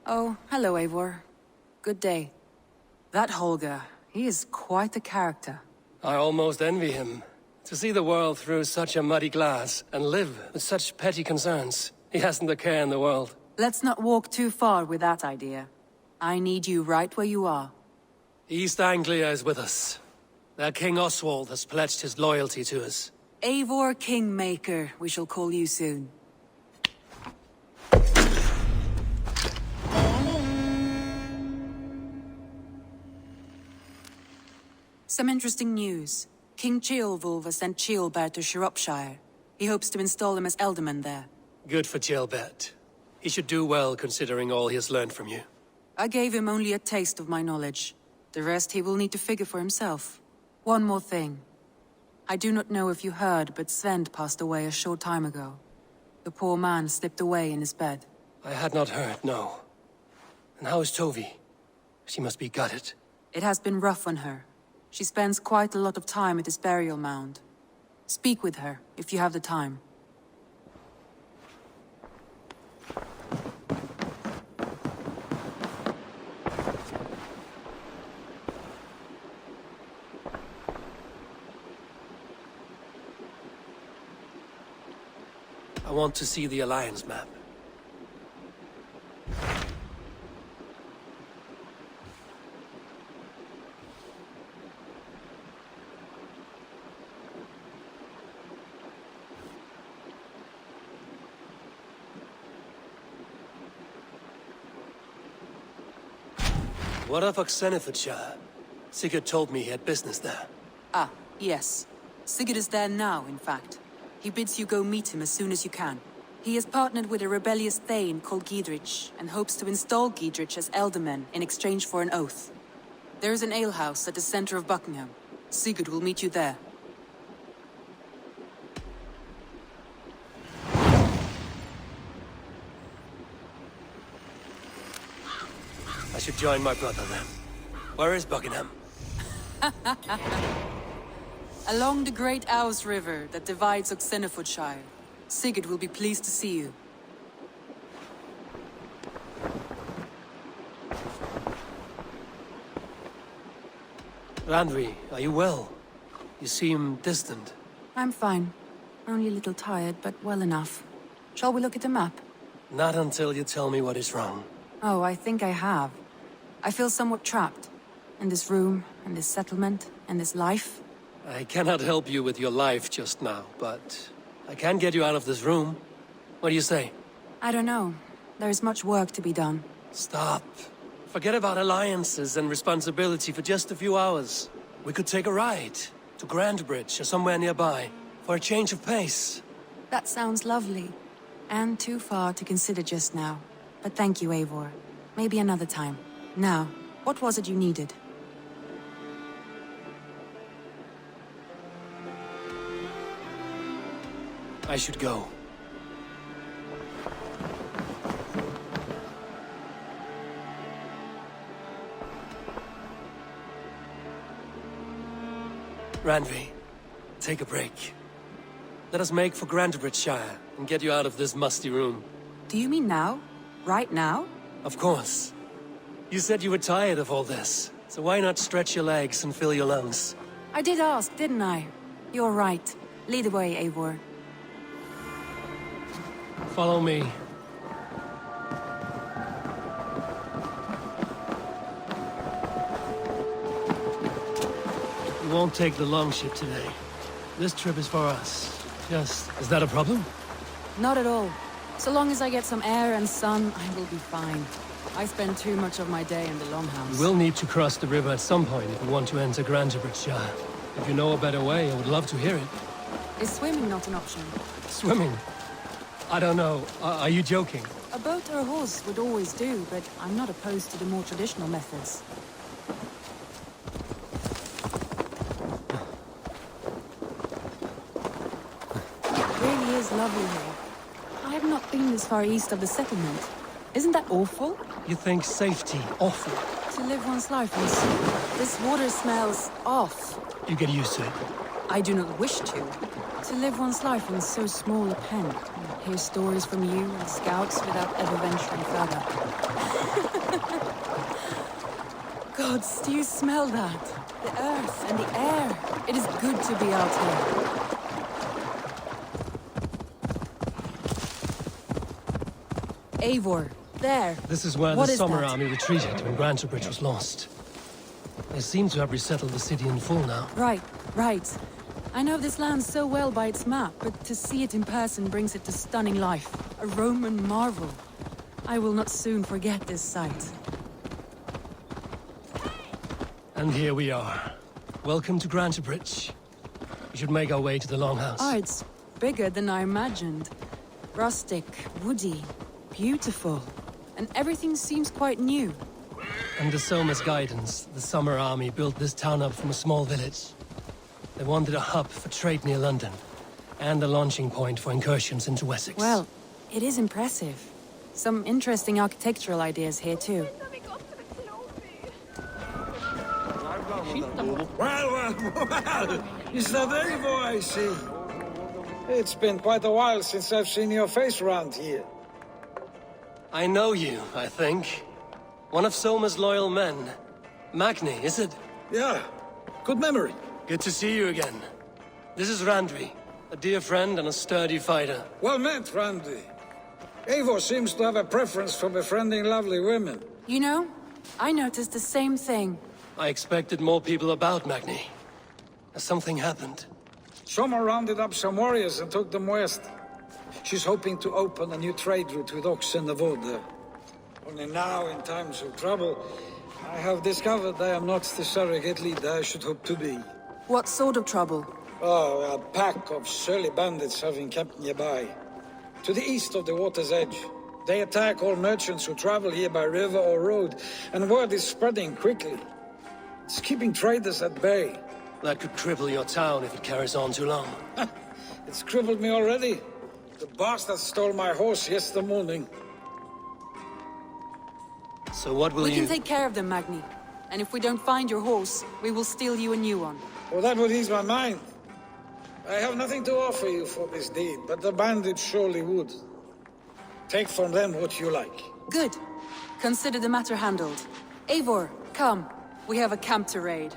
Oh, hello, Eivor. Good day. That Holger, he is quite a character. I almost envy him. To see the world through such a muddy glass, and live with such petty concerns. He hasn't a care in the world. Let's not walk too far with that idea. I need you right where you are. East Anglia is with us. Their King Oswald has pledged his loyalty to us. Eivor Kingmaker, we shall call you soon. Some interesting news. King Ceolwulf has sent Ceolbert to Shropshire. He hopes to install him as Elderman there. Good for Ceolbert. He should do well considering all he has learned from you. I gave him only a taste of my knowledge. The rest he will need to figure for himself. One more thing. I do not know if you heard, but Sven passed away a short time ago. The poor man slipped away in his bed. I had not heard, no. And how is Tovi? She must be gutted. It has been rough on her. She spends quite a lot of time at his burial mound. Speak with her, if you have the time. I want to see the Alliance map. What of Oxenfordshire? Sigurd told me he had business there. Ah, yes. Sigurd is there now, in fact. He bids you go meet him as soon as you can. He has partnered with a rebellious Thane called Giedrich, and hopes to install Giedrich as Elderman in exchange for an oath. There is an alehouse at the center of Buckingham. Sigurd will meet you there. I should join my brother then. Where is Buckingham? Along the Great Ouse River that divides Oxenfordshire. Sigurd will be pleased to see you. Randvi, are you well? You seem distant. I'm fine. Only a little tired, but well enough. Shall we look at the map? Not until you tell me what is wrong. Oh, I think I have. I feel somewhat trapped. In this room, in this settlement, in this life. I cannot help you with your life just now, but I can get you out of this room. What do you say? I don't know. There is much work to be done. Stop. Forget about alliances and responsibility for just a few hours. We could take a ride to Grandbridge or somewhere nearby for a change of pace. That sounds lovely. And too far to consider just now. But thank you, Eivor. Maybe another time. Now, what was it you needed? I should go. Randvi, take a break. Let us make for Grandbridgeshire and get you out of this musty room. Do you mean now? Right now? Of course. You said you were tired of all this, so why not stretch your legs and fill your lungs? I did ask, didn't I? You're right. Lead the way, Eivor. Follow me. We won't take the longship today. This trip is for us. Is that a problem? Not at all. So long as I get some air and sun, I will be fine. I spend too much of my day in the Longhouse. We'll need to cross the river at some point if we want to enter Grandbridgeshire. If you know a better way, I would love to hear it. Is swimming not an option? Swimming? I don't know. Are you joking? A boat or a horse would always do, but I'm not opposed to the more traditional methods. It really is lovely here. I have not been this far east of the settlement. Isn't that awful? You think safety awful? To live one's life on sea. This water smells off. You get used to it. I do not wish to. To live one's life in so small a pen, and hear stories from you and scouts without ever venturing further. Gods, do you smell that? The earth and the air. It is good to be out here. Eivor, there. This is where What the is Summer that? Army retreated when Grantebridge was lost. They seem to have resettled the city in full now. Right, right. I know this land so well by its map, but to see it in person brings it to stunning life. A Roman marvel. I will not soon forget this sight. And here we are. Welcome to Grantebridge. We should make our way to the Longhouse. Ah, it's bigger than I imagined. Rustic, woody, beautiful. And everything seems quite new. Under Soma's guidance, the Summer Army built this town up from a small village. They wanted a hub for trade near London, and a launching point for incursions into Wessex. Well, it is impressive. Some interesting architectural ideas here too. Well, is that Eivor I see? It's been quite a while since I've seen your face around here. I know you, I think. One of Soma's loyal men. Magni, is it? Yeah, good memory. Good to see you again. This is Randvi, a dear friend and a sturdy fighter. Well met, Randvi. Eivor seems to have a preference for befriending lovely women. You know, I noticed the same thing. I expected more people about Magni. Has something happened? Soma rounded up some warriors and took them west. She's hoping to open a new trade route with oxen of order. Only now, in times of trouble, I have discovered I am not the surrogate leader I should hope to be. What sort of trouble? Oh, a pack of surly bandits have encamped nearby. To the east of the water's edge. They attack all merchants who travel here by river or road, and word is spreading quickly. It's keeping traders at bay. That could cripple your town if it carries on too long. It's crippled me already. The bastard stole my horse yesterday morning. So what will We you... can take care of them, Magni. And if we don't find your horse, we will steal you a new one. Well, that would ease my mind. I have nothing to offer you for this deed, but the bandits surely would. Take from them what you like. Good. Consider the matter handled. Eivor, come. We have a camp to raid.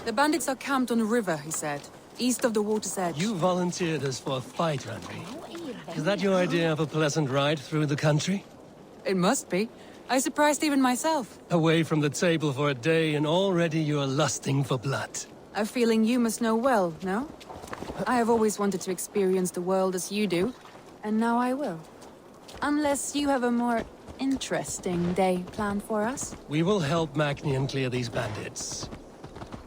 The bandits are camped on the river, he said. East of the water's edge. You volunteered us for a fight, Randvi. Is that your idea of a pleasant ride through the country? It must be. I surprised even myself. Away from the table for a day and already you're lusting for blood. A feeling you must know well, no? I have always wanted to experience the world as you do, and now I will. Unless you have a more interesting day planned for us. We will help Magni and clear these bandits.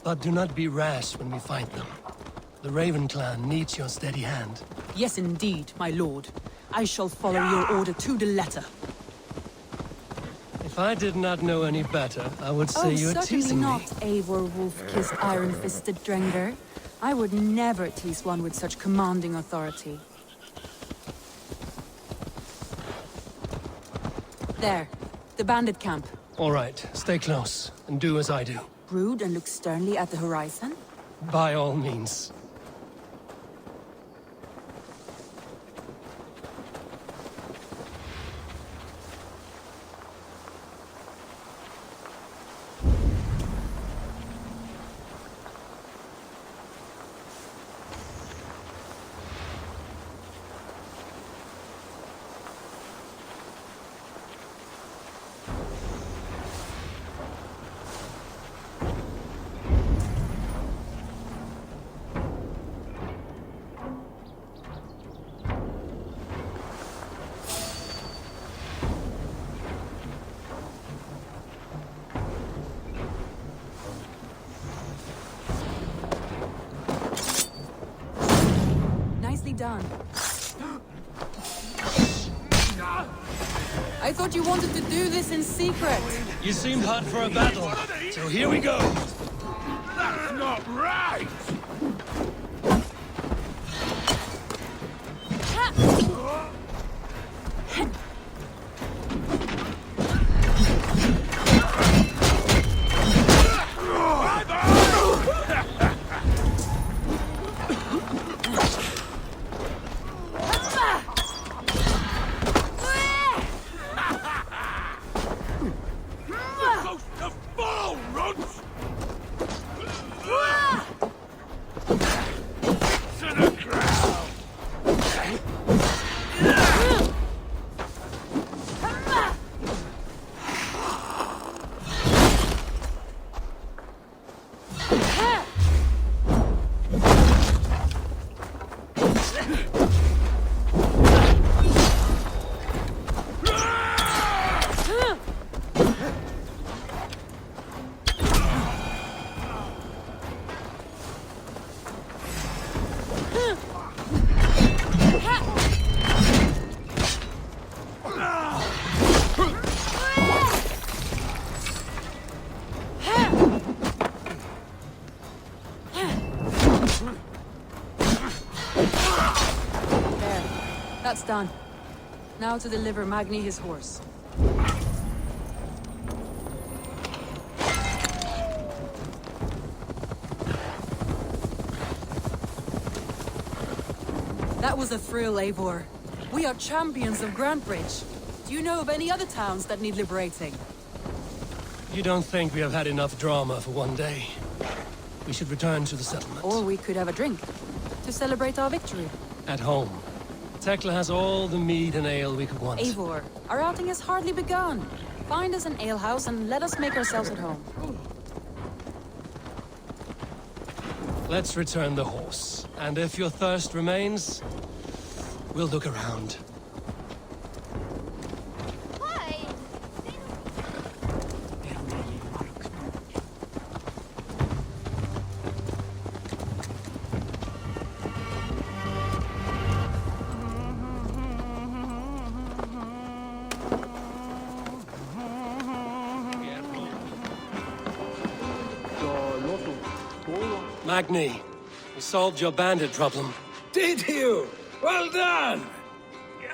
But do not be rash when we fight them. The Raven clan needs your steady hand. Yes, indeed, my lord. I shall follow your order to the letter. If I did not know any better, I would say you're teasing not, me. Eivor wolf-kissed iron-fisted Drenger. I would never tease one with such commanding authority. There, the bandit camp. All right, stay close, and do as I do. Brood and look sternly at the horizon? By all means. Nicely done. I thought you wanted to do this in secret. You seemed hot for a battle, so here we go. That's not right! That's done. Now to deliver Magni his horse. That was a thrill, Eivor. We are champions of Grantbridge. Do you know of any other towns that need liberating? You don't think we have had enough drama for one day? We should return to the settlement. Or we could have a drink, to celebrate our victory. At home. Tekla has all the mead and ale we could want. Eivor, our outing has hardly begun. Find us an alehouse and let us make ourselves at home. Let's return the horse. And if your thirst remains, we'll look around. Magni, we solved your bandit problem. Did you? Well done!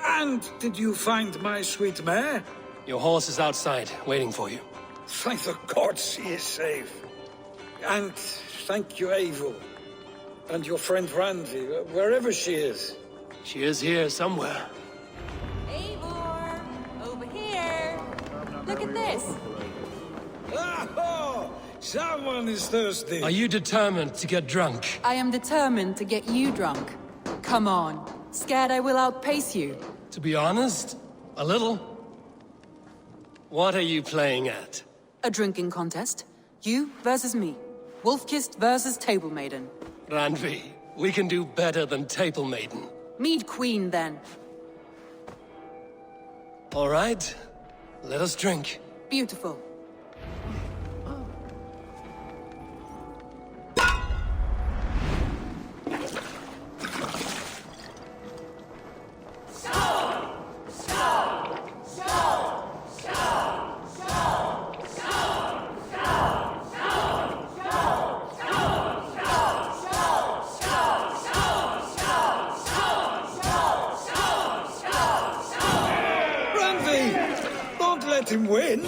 And did you find my sweet mare? Your horse is outside, waiting for you. Thank the gods he is safe. And thank you, Eivor. And your friend Randvi, wherever she is. She is here somewhere. Eivor! Over here! Look at this! Oh, someone is thirsty. Are you determined to get drunk? I am determined to get you drunk. Come on. Scared I will outpace you? To be honest, a little. What are you playing at? A drinking contest. You versus me. Wolf-kissed versus Table Maiden. Randvi, we can do better than Table Maiden. Mead Queen, then. All right, let us drink. Beautiful. Let him win.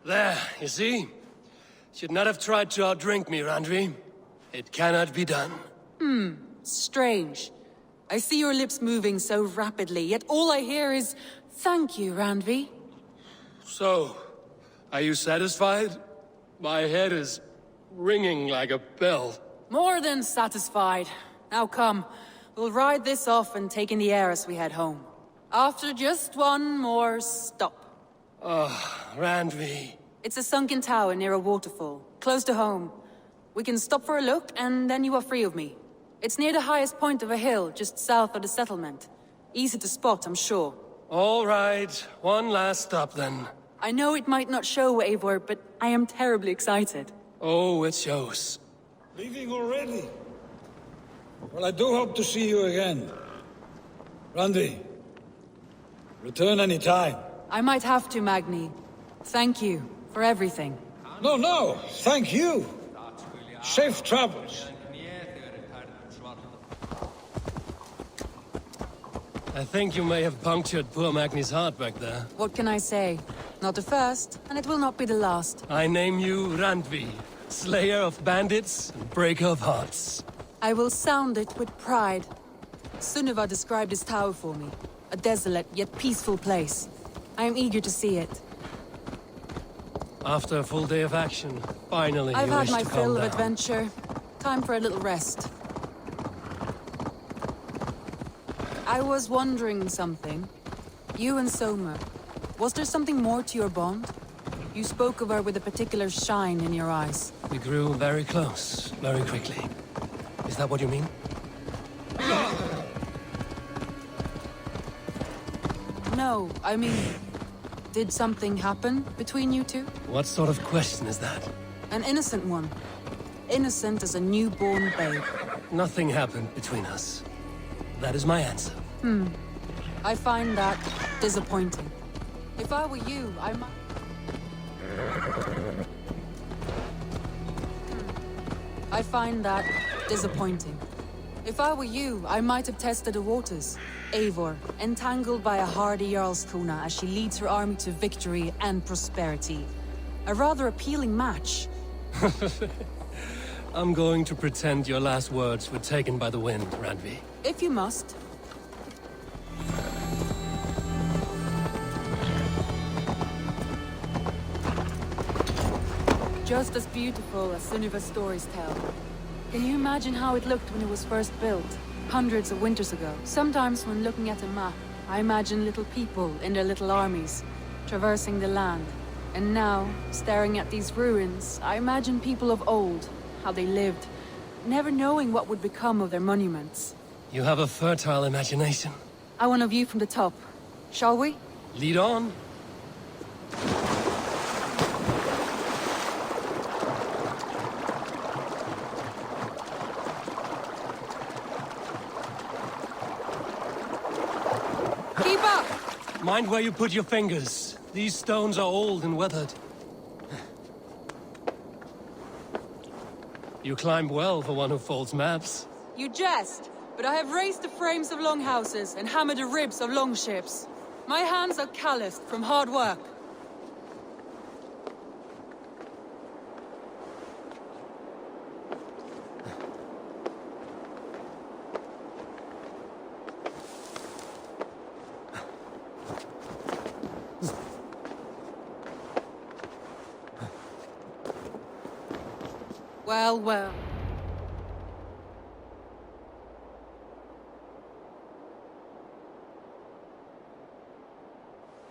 There, you see? Should not have tried to outdrink me, Randvi. It cannot be done. Strange. I see your lips moving so rapidly, yet all I hear is, "Thank you, Randvi." So, are you satisfied? My head is ringing like a bell. More than satisfied. Now come, we'll ride this off and take in the air as we head home. After just one more stop. Randvi. It's a sunken tower near a waterfall, close to home. We can stop for a look, and then you are free of me. It's near the highest point of a hill, just south of the settlement. Easy to spot, I'm sure. All right, one last stop then. I know it might not show, Eivor, but I am terribly excited. Oh, it shows. Leaving already? Well, I do hope to see you again. Randvi, return any time. I might have to, Magni. Thank you for everything. No, thank you. Safe travels. I think you may have punctured poor Magni's heart back there. What can I say? Not the first, and it will not be the last. I name you Randvi, slayer of bandits and breaker of hearts. I will sound it with pride. Sunniva described this tower for me. A desolate yet peaceful place. I am eager to see it. After a full day of action, finally I've you had wish my to fill calm of down. adventure. Time for a little rest. I was wondering something. You and Soma, was there something more to your bond? You spoke of her with a particular shine in your eyes. We grew very close, very quickly. Is that what you mean? No, I mean, did something happen between you two? What sort of question is that? An innocent one. Innocent as a newborn babe. Nothing happened between us. That is my answer. I find that disappointing. If I were you, I might... I find that disappointing. If I were you, I might have tested the waters. Eivor, entangled by a hardy Jarlskona as she leads her army to victory and prosperity. A rather appealing match. I'm going to pretend your last words were taken by the wind, Randvi. If you must. Just as beautiful as Sunniva's stories tell. Can you imagine how it looked when it was first built, hundreds of winters ago? Sometimes when looking at a map, I imagine little people in their little armies, traversing the land. And now, staring at these ruins, I imagine people of old, how they lived, never knowing what would become of their monuments. You have a fertile imagination. I want a view from the top. Shall we? Lead on. Keep up! Mind where you put your fingers. These stones are old and weathered. You climb well for one who folds maps. You jest, but I have raised the frames of longhouses and hammered the ribs of longships. My hands are calloused from hard work. Well, well.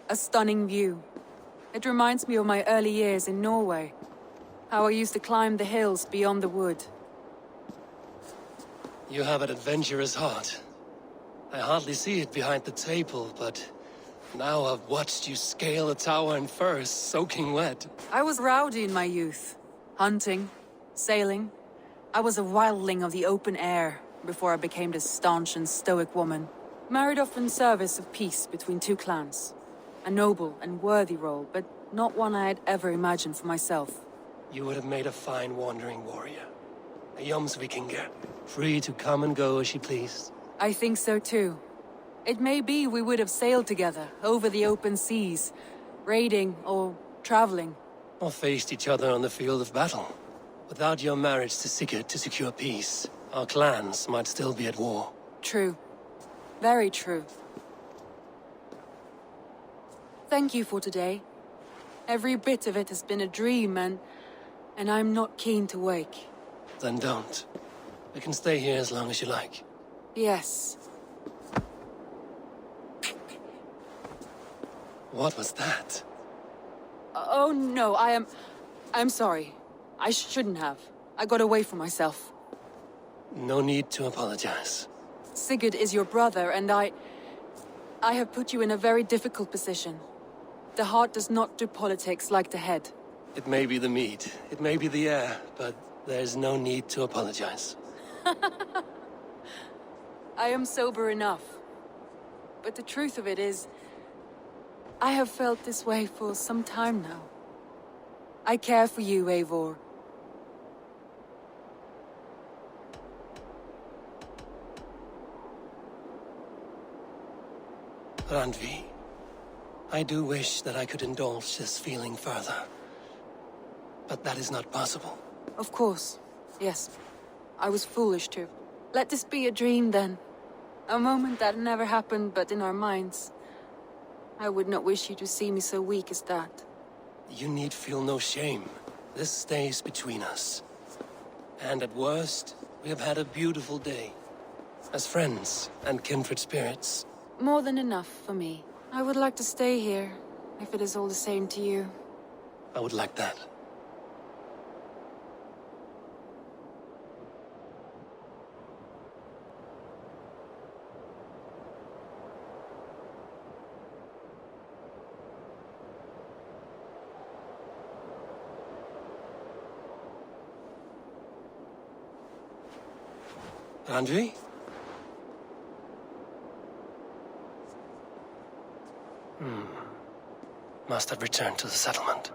A stunning view. It reminds me of my early years in Norway. How I used to climb the hills beyond the wood. You have an adventurous heart. I hardly see it behind the table, but now I've watched you scale a tower in furs, soaking wet. I was rowdy in my youth. Hunting, sailing. I was a wildling of the open air before I became this staunch and stoic woman. Married off in service of peace between two clans. A noble and worthy role, but not one I had ever imagined for myself. You would have made a fine wandering warrior. A Jomsvikinger, free to come and go as she pleased. I think so too. It may be we would have sailed together over the open seas, raiding or traveling. Or faced each other on the field of battle. Without your marriage to Sigurd to secure peace, our clans might still be at war. True. Very true. Thank you for today. Every bit of it has been a dream, and I'm not keen to wake. Then don't. We can stay here as long as you like. Yes. What was that? Oh no, I'm sorry. I shouldn't have. I got away from myself. No need to apologize. Sigurd is your brother, and I have put you in a very difficult position. The heart does not do politics like the head. It may be the meat, it may be the air, but there's no need to apologize. I am sober enough. But the truth of it is, I have felt this way for some time now. I care for you, Eivor. Randvi, I do wish that I could indulge this feeling further. But that is not possible. Of course. Yes. I was foolish to. Let this be a dream, then. A moment that never happened but in our minds. I would not wish you to see me so weak as that. You need feel no shame. This stays between us. And at worst, we have had a beautiful day. As friends and kindred spirits. More than enough for me. I would like to stay here, if it is all the same to you. I would like that. Randvi? Must have returned to the settlement.